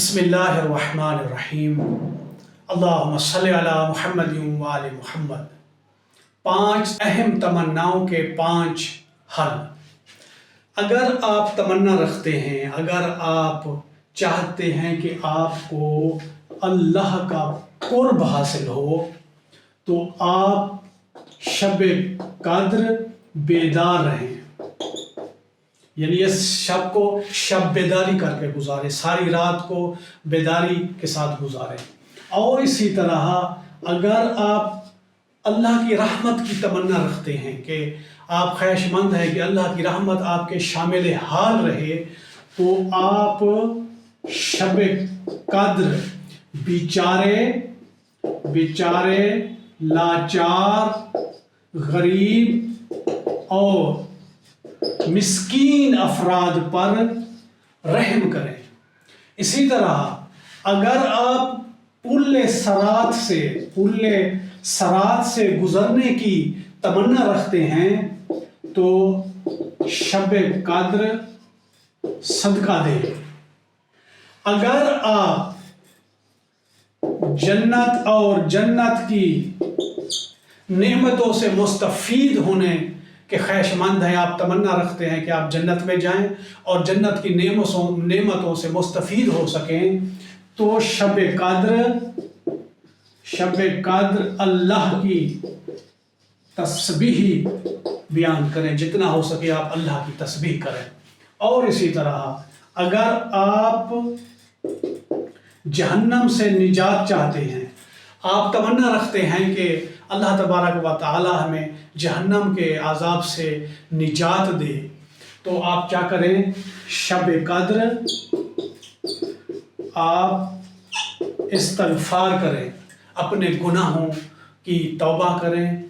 बिस्मिल्लाहिर्रहमानिर्रहीम। अल्लाहुम्मा सल्लि अला मुहम्मद व आले मुहम्मद। 5 अहम तमन्नाओं के 5 हल। अगर आप तमन्ना रखते हैं, अगर आप चाहते हैं कि आपको अल्लाह का कुर्ब हासिल हो, तो आप शब कद्र बेदार रहें, यानी इस शब को शब बेदारी करके गुजारें, सारी रात को बेदारी के साथ गुजारें। और इसी तरह अगर आप अल्लाह की रहमत की तमन्ना रखते हैं कि आप ख्वाहिशमंद हैं कि अल्लाह की रहमत आपके शामिल हाल रहे, तो आप शब कद्र बेचारे लाचार, गरीब और मिस्कीन अफराद पर रहम करें। इसी तरह अगर आप पुल्ले सरात से गुजरने की तमन्ना रखते हैं, तो शब कद्र सदका दें। अगर आप जन्नत और जन्नत की नेमतों से मुस्तफ़ीद होने के ख्वाहिशमंद हैं, आप तमन्ना रखते हैं कि आप जन्नत में जाएं और जन्नत की नेमतों से मुस्तफ़ीद हो सकें, तो शब कद्र अल्लाह की तस्बीह बयान करें, जितना हो सके आप अल्लाह की तस्बीह करें। और इसी तरह अगर आप जहन्नम से निजात चाहते हैं, आप तमन्ना रखते हैं कि अल्लाह तबारक व तआला हमें जहन्नम के आज़ाब से निजात दे, तो आप क्या करें? शब कद्र आप इस्तग़फ़ार करें, अपने गुनाहों की तौबा करें